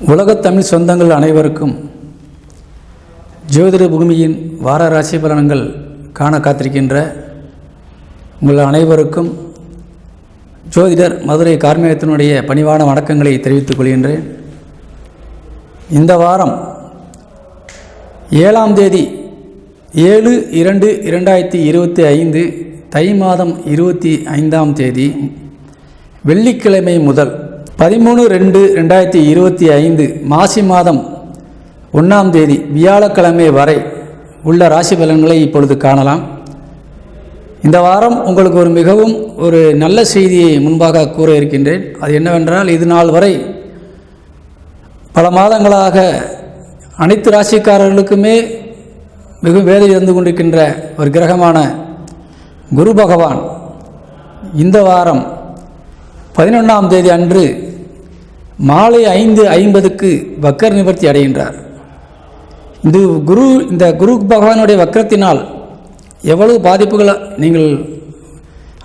உலகத் தமிழ் சொந்தங்கள் அனைவருக்கும் ஜோதிட பூமியின் வார ராசி பலன்கள் காண காத்திருக்கின்ற உங்கள் அனைவருக்கும் ஜோதிடர் மதுரை கார்மேகத்தினுடைய பணிவான வணக்கங்களை தெரிவித்துக் கொள்கின்றேன். இந்த வாரம் 7ஆம் தேதி 7/2/2025 தை மாதம் 25ஆம் தேதி வெள்ளிக்கிழமை முதல் 13/2/2025 மாசி மாதம் 1ஆம் தேதி வியாழக்கிழமை வரை உள்ள ராசி பலன்களை இப்பொழுது காணலாம். இந்த வாரம் உங்களுக்கு மிகவும் நல்ல செய்தியை முன்பாக கூற இருக்கின்றேன். அது என்னவென்றால், இது நாள் வரை பல மாதங்களாக அனைத்து ராசிக்காரர்களுக்குமே மிகவும் வேதனை இருந்து கொண்டிருக்கின்ற ஒரு கிரகமான குரு பகவான் இந்த வாரம் 11ஆம் தேதி அன்று மாலை 5:50க்கு வக்கர நிவர்த்தி அடைகின்றார். இந்த குரு பகவானுடைய வக்கரத்தினால் எவ்வளவு பாதிப்புகளை நீங்கள்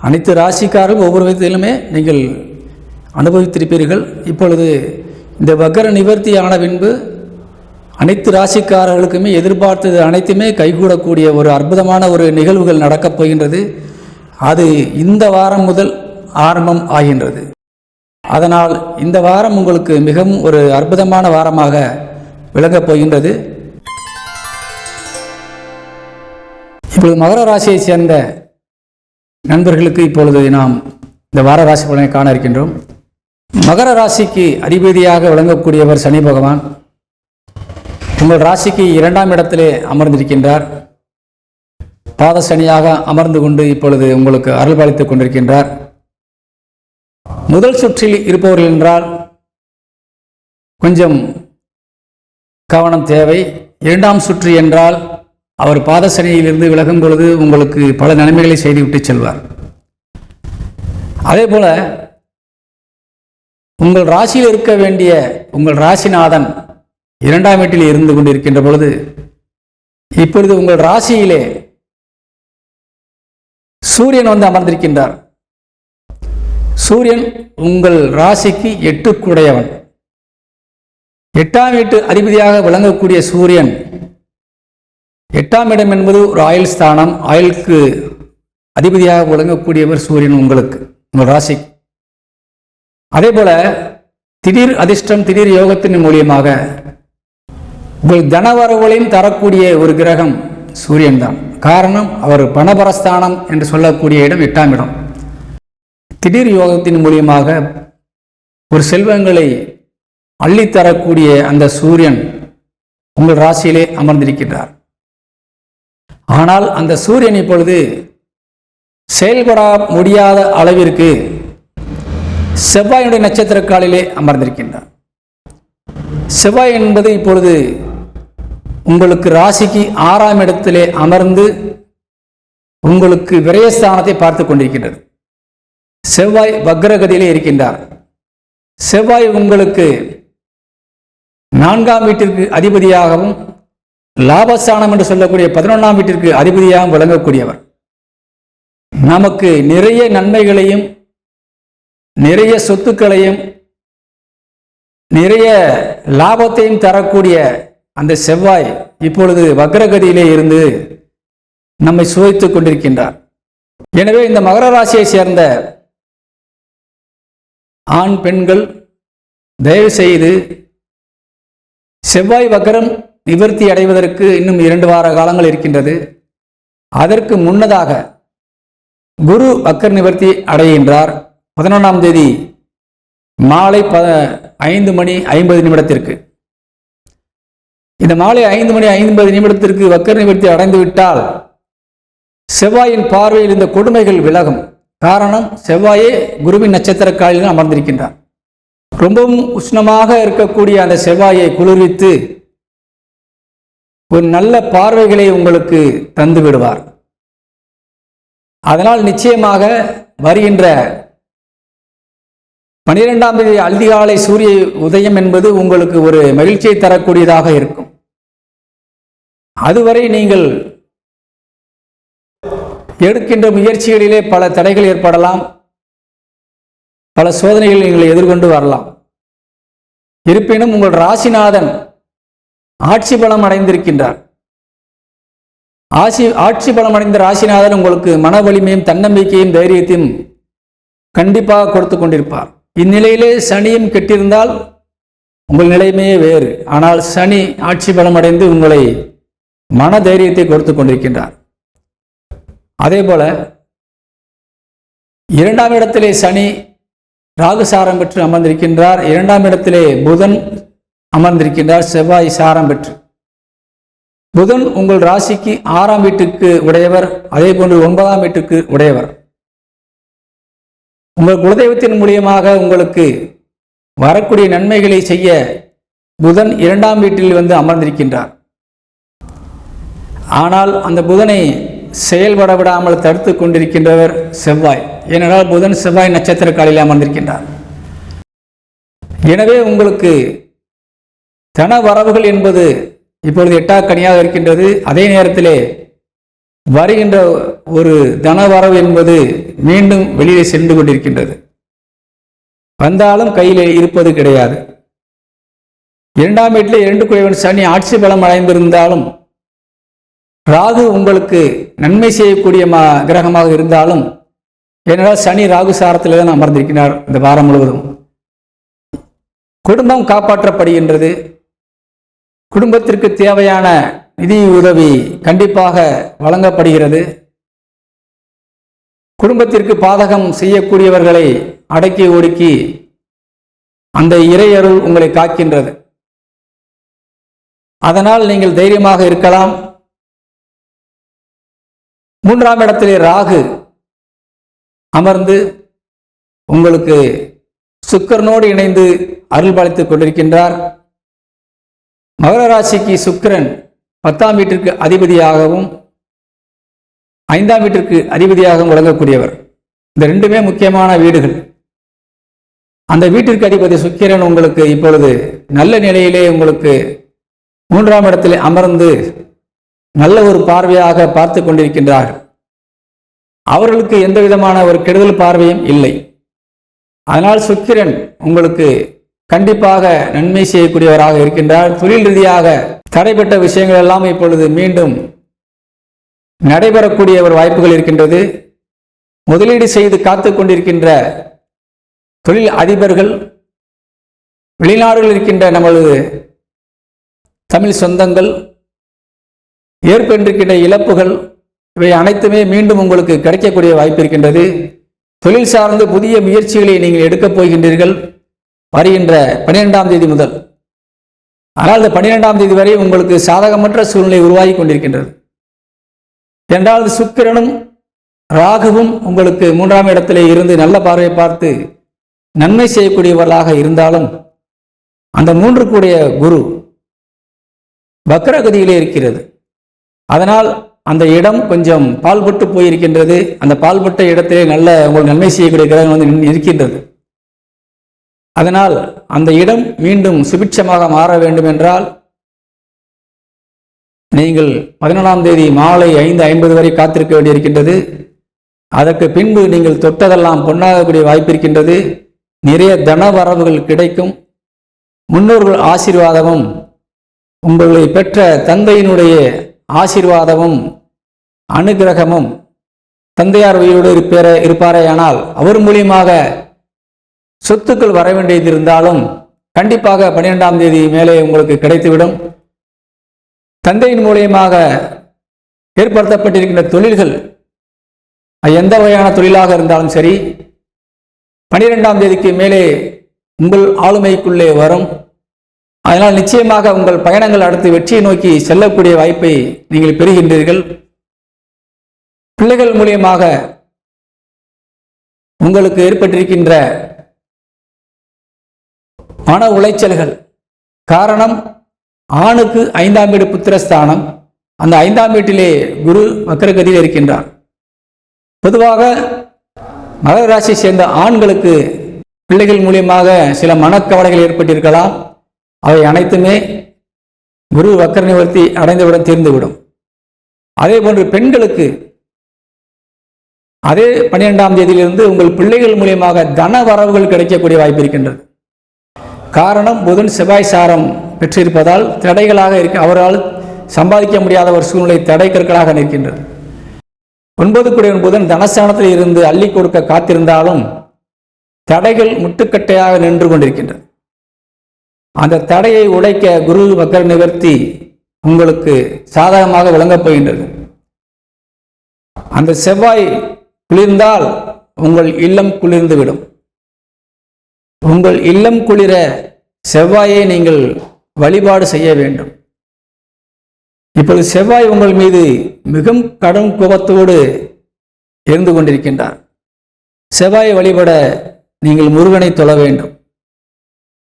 அனைத்து ராசிக்காரர்கள் ஒவ்வொரு விதத்திலுமே நீங்கள் அனுபவித்திருப்பீர்கள். இப்பொழுது இந்த வக்கர நிவர்த்தி ஆன பின்பு அனைத்து ராசிக்காரர்களுக்குமே எதிர்பார்த்தது அனைத்துமே கைகூடக்கூடிய ஒரு அற்புதமான நிகழ்வுகள் நடக்கப் போகின்றது. அது இந்த வாரம் முதல் ஆரம்பம் ஆகின்றது. அதனால் இந்த வாரம் உங்களுக்கு மிகவும் அற்புதமான வாரமாக விளங்கப் போகின்றது. இப்பொழுது மகர ராசியை சேர்ந்த நண்பர்களுக்கு இப்பொழுது நாம் இந்த வார ராசி பலனை காண இருக்கின்றோம். மகர ராசிக்கு அதிபதியாக விளங்கக்கூடியவர் சனி பகவான் உங்கள் ராசிக்கு 2ஆம் இடத்திலே அமர்ந்திருக்கின்றார். பாத சனியாக அமர்ந்து கொண்டு இப்பொழுது உங்களுக்கு அருள்பாலித்துக் கொண்டிருக்கின்றார். முதல் சுற்றில் இருப்பவர்கள் என்றால் கொஞ்சம் கவனம் தேவை. 2ஆம் சுற்று என்றால் அவர் பாத சனியிலிருந்து விலகும் பொழுது உங்களுக்கு பல நன்மைகளை செய்துவிட்டு செல்வார். அதே போல உங்கள் ராசியில் இருக்க வேண்டிய உங்கள் ராசிநாதன் 2ஆம் வீட்டில் இருந்து கொண்டிருக்கின்ற பொழுது இப்பொழுது உங்கள் ராசியிலே சூரியன் வந்து அமர்ந்திருக்கின்றார். சூரியன் உங்கள் ராசிக்கு 8க்குடையவன். 8ஆம் வீட்டு அதிபதியாக விளங்கக்கூடிய சூரியன் 8ஆம் இடம் என்பது ஒரு ஆயுள் ஸ்தானம். ஆயுளுக்கு அதிபதியாக விளங்கக்கூடியவர் சூரியன் உங்களுக்கு உங்கள் ராசிக்கு. அதே போல திடீர் அதிர்ஷ்டம் திடீர் யோகத்தின் மூலியமாக உங்கள் தனவரவுகளையும் தரக்கூடிய ஒரு கிரகம் சூரியன் தான். காரணம், அவர் பணபரஸ்தானம் என்று சொல்லக்கூடிய இடம் 8ஆம் இடம். திடீர் யோகத்தின் மூலியமாக ஒரு செல்வங்களை அள்ளித்தரக்கூடிய அந்த சூரியன் உங்கள் ராசியிலே அமர்ந்திருக்கின்றார். ஆனால் அந்த சூரியன் இப்பொழுது செயல்பட முடியாத அளவிற்கு செவ்வாயுடைய நட்சத்திர காலிலே அமர்ந்திருக்கின்றார். செவ்வாய் என்பது இப்பொழுது உங்களுக்கு ராசிக்கு 6ஆம் இடத்திலே அமர்ந்து உங்களுக்கு விரயஸ்தானத்தை பார்த்து கொண்டிருக்கின்றது. செவ்வாய் வக்ரகதியிலே இருக்கின்றார். செவ்வாய் உங்களுக்கு 4ஆம் வீட்டிற்கு அதிபதியாகவும் லாபஸ்தானம் என்று சொல்லக்கூடிய 11ஆம் வீட்டிற்கு அதிபதியாகவும் விளங்கக்கூடியவர். நமக்கு நிறைய நன்மைகளையும் நிறைய சொத்துக்களையும் நிறைய லாபத்தையும் தரக்கூடிய அந்த செவ்வாய் இப்பொழுது வக்ரகதியிலே இருந்து நம்மை சுவைத்துக் கொண்டிருக்கின்றார். எனவே இந்த மகர ராசியை சேர்ந்த ஆண் பெண்கள் தயவு செய்து செவ்வாய் வக்கரம் நிவர்த்தி அடைவதற்கு இன்னும் 2 வார காலங்கள் இருக்கின்றது. அதற்கு முன்னதாக குரு வக்கர நிவர்த்தி அடைகின்றார் 11ஆம் தேதி மாலை 5:50 இந்த மாலை 5:50 வக்கர நிவர்த்தி அடைந்து விட்டால் செவ்வாயின் பார்வையில் இந்த கொடுமைகள் விலகும். காரணம், செவ்வாயே குருவின் நட்சத்திர காலில் அமர்ந்திருக்கின்றார். ரொம்பவும் உஷ்ணமாக இருக்கக்கூடிய அந்த செவ்வாயை குளிர்வித்து ஒரு நல்ல பார்வைகளை உங்களுக்கு தந்து விடுவார். அதனால் நிச்சயமாக வருகின்ற 12ஆம் தேதி அதிகாலை சூரிய உதயம் என்பது உங்களுக்கு ஒரு மகிழ்ச்சியை தரக்கூடியதாக இருக்கும். அதுவரை நீங்கள் எடுக்கின்ற முயற்சிகளிலே பல தடைகள் ஏற்படலாம், பல சோதனைகள் நீங்கள் எதிர்கொண்டு வரலாம். இருப்பினும் உங்கள் ராசிநாதன் ஆட்சி பலம் அடைந்திருக்கின்றார். ஆட்சி பலம் அடைந்த ராசிநாதன் உங்களுக்கு மன வலிமையும் தன்னம்பிக்கையும் தைரியத்தையும் கண்டிப்பாக கொடுத்து கொண்டிருப்பார். இந்நிலையிலே சனியும் கெட்டிருந்தால் உங்கள் நிலைமையே வேறு. ஆனால் சனி ஆட்சி பலம் அடைந்து உங்களை மன தைரியத்தை கொடுத்து கொண்டிருக்கின்றார். அதே போல 2ஆம் இடத்திலே சனி ராகு சாரம் பெற்று அமர்ந்திருக்கின்றார். 2ஆம் இடத்திலே புதன் அமர்ந்திருக்கின்றார், செவ்வாய் சாரம் பெற்று. புதன் உங்கள் ராசிக்கு 6ஆம் வீட்டுக்கு உடையவர், அதே போன்று 9ஆம் வீட்டுக்கு உடையவர். உங்கள் குலதெய்வத்தின் மூலியமாக உங்களுக்கு வரக்கூடிய நன்மைகளை செய்ய புதன் 2ஆம் வீட்டில் வந்து அமர்ந்திருக்கின்றார். ஆனால் அந்த புதனை செயல்பட விடாமல் தடுத்து கொண்டிருக்கின்றவர் செவ்வாய். ஏனென்றால் புதன் செவ்வாய் நட்சத்திர காலில் அமர்ந்திருக்கின்றார். எனவே உங்களுக்கு தன வரவுகள் என்பது இப்பொழுது 8ஆம் கனியாக இருக்கின்றது. அதே நேரத்திலே வருகின்ற ஒரு தன வரவு என்பது மீண்டும் வெளியே சென்று கொண்டிருக்கின்றது. வந்தாலும் கையில் இருப்பது கிடையாது. 2ஆம் வீட்டிலே 2 குறைவன் சனி ஆட்சி பலம் அடைந்திருந்தாலும், ராகு உங்களுக்கு நன்மை செய்யக்கூடிய கிரகமாக இருந்தாலும், ஏனென்றால் சனி ராகு சாரத்தில் தான் அமர்ந்திருக்கிறார். இந்த வாரம் முழுவதும் குடும்பம் காப்பாற்றப்படுகின்றது. குடும்பத்திற்கு தேவையான நிதி உதவி கண்டிப்பாக வழங்கப்படுகிறது. குடும்பத்திற்கு பாதகம் செய்யக்கூடியவர்களை அடக்கி ஒடுக்கி அந்த இறையருள் உங்களை காக்கின்றது. அதனால் நீங்கள் தைரியமாக இருக்கலாம். 3ஆம் இடத்திலே ராகு அமர்ந்து உங்களுக்கு சுக்கிரனோடு இணைந்து அருள் பாலித்துக் கொண்டிருக்கின்றார். மகர ராசிக்கு சுக்கிரன் 10ஆம் வீட்டிற்கு அதிபதியாகவும் 5ஆம் வீட்டிற்கு அதிபதியாகவும் வழங்கக்கூடியவர். இந்த 2மே முக்கியமான வீடுகள். அந்த வீட்டிற்கு அதிபதி சுக்கிரன் உங்களுக்கு இப்பொழுது நல்ல நிலையிலே உங்களுக்கு 3ஆம் இடத்திலே அமர்ந்து நல்ல ஒரு பார்வையாக பார்த்து கொண்டிருக்கின்றார்கள். அவர்களுக்கு எந்த விதமான ஒரு கெடுதல் பார்வையும் இல்லை. அதனால் சுக்கிரன் உங்களுக்கு கண்டிப்பாக நன்மை செய்யக்கூடியவராக இருக்கின்றார். தொழில் ரீதியாக தடைப்பட்ட விஷயங்கள் எல்லாம் இப்பொழுது மீண்டும் நடைபெறக்கூடிய ஒரு வாய்ப்புகள் இருக்கின்றது. முதலீடு செய்து காத்து கொண்டிருக்கின்ற தொழில் அதிபர்கள், வெளிநாடுகளில் இருக்கின்ற நமது தமிழ் சொந்தங்கள், ஏற்பட்டிருக்கின்ற இழப்புகள் இவை அனைத்துமே மீண்டும் உங்களுக்கு கிடைக்கக்கூடிய வாய்ப்பு இருக்கின்றது. தொழில் சார்ந்து புதிய முயற்சிகளை நீங்கள் எடுக்கப் போகின்றீர்கள் வருகின்ற 12ஆம் தேதி முதல். ஆனால் இந்த 12ஆம் தேதி வரை உங்களுக்கு சாதகமற்ற சூழ்நிலை உருவாகி கொண்டிருக்கின்றது. என்றால் சுக்கிரனும் ராகுவும் உங்களுக்கு 3ஆம் இடத்திலே இருந்து நல்ல பார்வை பார்த்து நன்மை செய்யக்கூடியவர்களாக இருந்தாலும், அந்த 3 கூடிய குரு வக்ரகதியிலே இருக்கிறது. அதனால் அந்த இடம் கொஞ்சம் பால்பட்டு போயிருக்கின்றது. அந்த பால்பட்ட இடத்திலே நல்ல உங்களுக்கு நன்மை செய்யக்கூடிய கிரகம் வந்து இருக்கின்றது. அதனால் அந்த இடம் மீண்டும் சுபிட்சமாக மாற வேண்டும் என்றால் நீங்கள் 14ஆம் தேதி மாலை 5:50 வரை காத்திருக்க வேண்டியிருக்கின்றது. அதற்கு பின்பு நீங்கள் தொட்டதெல்லாம் பொன்னாகக்கூடிய வாய்ப்பு இருக்கின்றது. நிறைய தன வரவுகள் கிடைக்கும். முன்னோர்கள் ஆசீர்வாதமும் உங்களை பெற்ற தந்தையினுடைய ஆசீர்வாதமும் அனுகிரகமும், தந்தையார் உயிரோடு இருப்பாரேயானால் அவர் மூலியமாக சொத்துக்கள் வர வேண்டியது இருந்தாலும் கண்டிப்பாக 12ஆம் தேதி மேலே உங்களுக்கு கிடைத்துவிடும். தந்தையின் மூலியமாக ஏற்படுத்தப்பட்டிருக்கின்ற தொழில்கள் எந்த வகையான தொழிலாக இருந்தாலும் சரி 12ஆம் தேதிக்கு மேலே உங்கள் ஆளுமைக்குள்ளே வரும். அதனால் நிச்சயமாக உங்கள் பயணங்கள் அடுத்து வெற்றியை நோக்கி செல்லக்கூடிய வாய்ப்பை நீங்கள் பெறுகின்றீர்கள். பிள்ளைகள் மூலியமாக உங்களுக்கு ஏற்பட்டிருக்கின்ற மன உளைச்சல்கள் காரணம், ஆணுக்கு 5ஆம் வீடு புத்திரஸ்தானம். அந்த 5ஆம் வீட்டிலே குரு வக்ரகதியில் இருக்கின்றார். பொதுவாக மகர ராசியை சேர்ந்த ஆண்களுக்கு பிள்ளைகள் மூலியமாக சில மனக்கவலைகள் ஏற்பட்டிருக்கலாம். அவை அனைத்துமே குரு வக்ர நிவர்த்தி அடைந்தவுடன் தீர்ந்துவிடும். அதே போன்று பெண்களுக்கு அதே 12ஆம் தேதியிலிருந்து உங்கள் பிள்ளைகள் மூலியமாக தன வரவுகள் கிடைக்கக்கூடிய வாய்ப்பு இருக்கின்றது. காரணம் புதன் செவ்வாய் சாரம் பெற்றிருப்பதால் தடைகளாக இருக்க அவரால் சம்பாதிக்க முடியாத ஒரு சூழ்நிலை தடைக்கற்களாக நிற்கின்றது. 9 கூடியவன் புதன் தனஸ்தானத்தில் இருந்து அள்ளி கொடுக்க காத்திருந்தாலும் தடைகள் முட்டுக்கட்டையாக நின்று கொண்டிருக்கின்றது. அந்த தடையை உடைக்க குரு வக்கர நிவர்த்தி உங்களுக்கு சாதகமாக விளங்கப் போகின்றது. அந்த செவ்வாய் குளிர்ந்தால் உங்கள் இல்லம் குளிர்ந்துவிடும். உங்கள் இல்லம் குளிர செவ்வாயை நீங்கள் வழிபாடு செய்ய வேண்டும். இப்போது செவ்வாய் உங்கள் மீது மிகவும் கடும் கோபத்தோடு இருந்து கொண்டிருக்கின்றார். செவ்வாயை வழிபட நீங்கள் முருகனை தொழ வேண்டும்.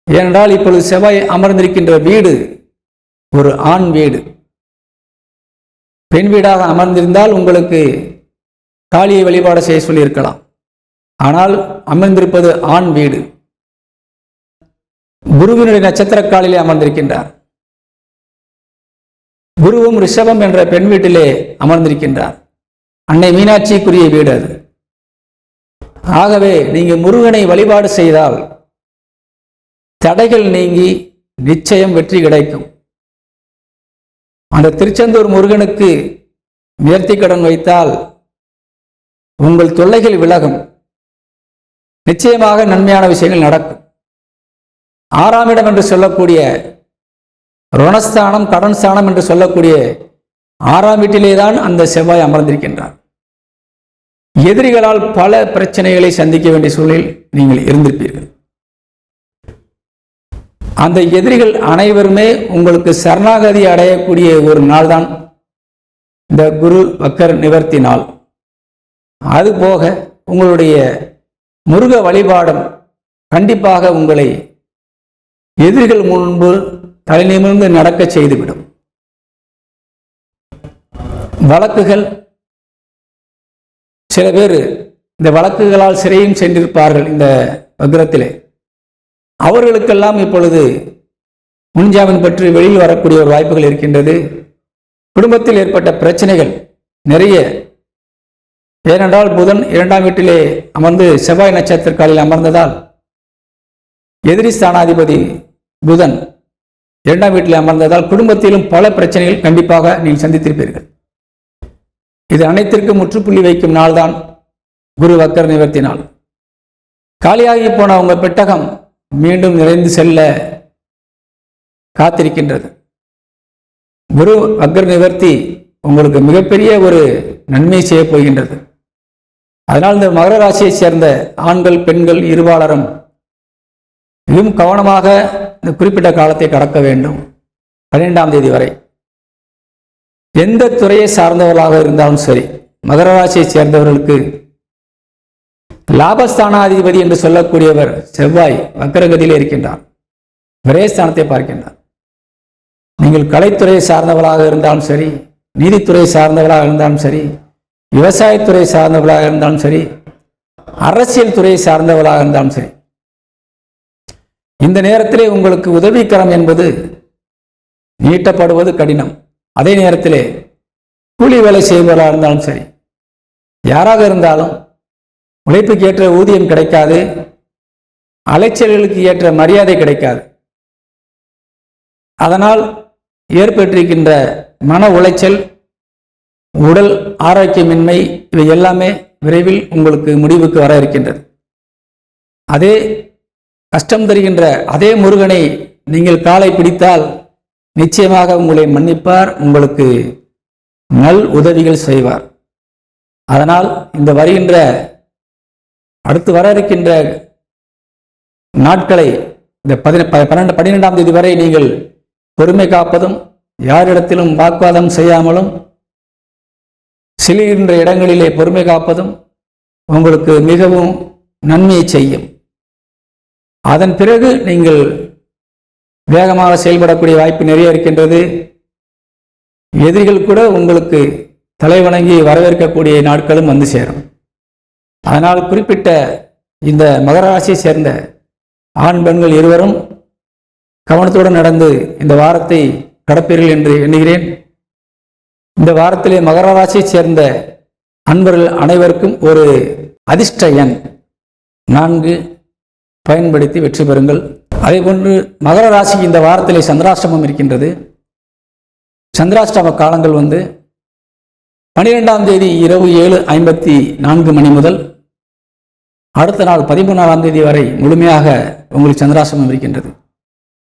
ஏனென்றால் இப்பொழுது செவ்வாய் அமர்ந்திருக்கின்ற வீடு ஒரு ஆண் வீடு. பெண் வீடாக அமர்ந்திருந்தால் உங்களுக்கு காளியை வழிபாடு செய்ய சொல்லியிருக்கலாம். ஆனால் அமர்ந்திருப்பது ஆண் வீடு. குருவினுடைய நட்சத்திர காலிலே அமர்ந்திருக்கின்றார். குருவும் ரிஷபம் என்ற பெண் வீட்டிலே அமர்ந்திருக்கின்றார். அன்னை மீனாட்சிக்குரிய வீடு அது. ஆகவே நீங்க முருகனை வழிபாடு செய்தால் தடைகள் நீங்கி நிச்சயம் வெற்றி கிடைக்கும். அந்த திருச்செந்தூர் முருகனுக்கு நேர்த்தி கடன் வைத்தால் உங்கள் தொல்லைகள் விலகும். நிச்சயமாக நன்மையான விஷயங்கள் நடக்கும். 6ஆம் இடம் என்று சொல்லக்கூடிய ருணஸ்தானம், கடன் ஸ்தானம் என்று சொல்லக்கூடிய 6ஆம் வீட்டிலே தான் அந்த செவ்வாய் அமர்ந்திருக்கின்றார். எதிரிகளால் பல பிரச்சனைகளை சந்திக்க வேண்டிய சூழலில் நீங்கள் இருந்திருப்பீர்கள். அந்த எதிரிகள் அனைவருமே உங்களுக்கு சரணாகதி அடையக்கூடிய ஒரு நாள் தான் இந்த குரு வக்கர நிவர்த்தி நாள். அதுபோக உங்களுடைய முருக வழிபாடும் கண்டிப்பாக உங்களை எதிரிகள் முன்பு தலை நிமிர்ந்து நடக்க செய்துவிடும். வழக்குகள், சில பேர் இந்த வழக்குகளால் சிறையும் சென்றிருப்பார்கள். இந்த வக்ரத்திலே அவர்களுக்கெல்லாம் இப்பொழுது முன்ஜாமீன் பெற்று வெளியில் வரக்கூடிய ஒரு வாய்ப்புகள் இருக்கின்றது. குடும்பத்தில் ஏற்பட்ட பிரச்சனைகள் நிறைய, ஏனென்றால் புதன் 2ஆம் வீட்டிலே அமர்ந்து செவ்வாய் நட்சத்திர காலில் அமர்ந்ததால் எதிரி ஸ்தானாதிபதி புதன் 2ஆம் வீட்டில் அமர்ந்ததால் குடும்பத்திலும் பல பிரச்சனைகள் கண்டிப்பாக நீங்கள் சந்தித்திருப்பீர்கள். இது அனைத்திற்கும் முற்றுப்புள்ளி வைக்கும் நாள்தான் குரு வக்கர நிவர்த்தி நாள். காலியாகி போன உங்கள் பெட்டகம் மீண்டும் நிறைந்து செல்ல காத்திருக்கின்றது. குரு வக்கர நிவர்த்தி உங்களுக்கு மிகப்பெரிய ஒரு நன்மை செய்ய போகின்றது. அதனால் இந்த மகர ராசியை சேர்ந்த ஆண்கள் பெண்கள் இருபாலரும் மிகவும் கவனமாக இந்த குறிப்பிட்ட காலத்தை கடக்க வேண்டும். 12ஆம் தேதி வரை எந்த துறையை சார்ந்தவர்களாக இருந்தாலும் சரி, மகர ராசியை சேர்ந்தவர்களுக்கு லாபஸ்தானாதிபதி என்று சொல்லக்கூடியவர் செவ்வாய் வக்கரகதியில் இருக்கின்றார். விரயஸ்தானத்தை பார்க்கின்றார். நீங்கள் கலைத்துறையை சார்ந்தவர்களாக இருந்தாலும் சரி, நீதித்துறை சார்ந்தவர்களாக இருந்தாலும் சரி, விவசாயத்துறை சார்ந்தவர்களாக இருந்தாலும் சரி, அரசியல் துறையை சார்ந்தவர்களாக இருந்தாலும் சரி, இந்த நேரத்திலே உங்களுக்கு உதவிக்கரம் என்பது நீட்டப்படுவது கடினம். அதே நேரத்திலே கூலி வேலை செய்பவர்களாக இருந்தாலும் சரி, யாராக இருந்தாலும் உழைப்புக்கு ஏற்ற ஊதியம் கிடைக்காது, அலைச்சல்களுக்கு ஏற்ற மரியாதை கிடைக்காது. அதனால் ஏற்பட்டிருக்கின்ற மன உளைச்சல், உடல் ஆரோக்கியமின்மை, இவை எல்லாமே விரைவில் உங்களுக்கு முடிவுக்கு வர இருக்கின்றது. அதே கஷ்டம் தருகின்ற அதே முருகனை நீங்கள் காலை பிடித்தால் நிச்சயமாக உங்களை மன்னிப்பார், உங்களுக்கு நல் உதவிகள் செய்வார். அதனால் இந்த வருகின்ற அடுத்து வர இருக்கின்ற நாட்களை இந்த 12ஆம் தேதி வரை நீங்கள் பொறுமை காப்பதும், யாரிடத்திலும் வாக்குவாதம் செய்யாமலும், சிலிர்கின்ற இடங்களிலே பொறுமை காப்பதும் உங்களுக்கு மிகவும் நன்மையை செய்யும். அதன் பிறகு நீங்கள் வேகமாக செயல்படக்கூடிய வாய்ப்பு நிறைய இருக்கின்றது. எதிரிகள் கூட உங்களுக்கு தலைவணங்கி வரவேற்கக்கூடிய நாட்களும் வந்து சேரும். அதனால் குறிப்பிட்ட இந்த மகர ராசியை சேர்ந்த ஆண் பெண்கள் இருவரும் கவனத்துடன் நடந்து இந்த வாரத்தை கடப்பீர்கள் என்று எண்ணுகிறேன். இந்த வாரத்திலே மகர ராசியை சேர்ந்த அன்பர்கள் அனைவருக்கும் ஒரு அதிர்ஷ்ட எண் 4 பயன்படுத்தி வெற்றி பெறுங்கள். அதேபோன்று மகர ராசிக்கு இந்த வாரத்திலே சந்திராஷ்டமம் இருக்கின்றது. சந்திராஷ்டம காலங்கள் 12ஆம் தேதி இரவு 7:54 முதல் அடுத்த நாள் 13ஆம் தேதி வரை முழுமையாக உங்களுக்கு சந்திராஷ்டமம் இருக்கின்றது.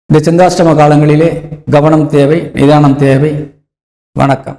இந்த சந்திராஷ்டம காலங்களிலே கவனம் தேவை, நிதானம் தேவை. வணக்கம்.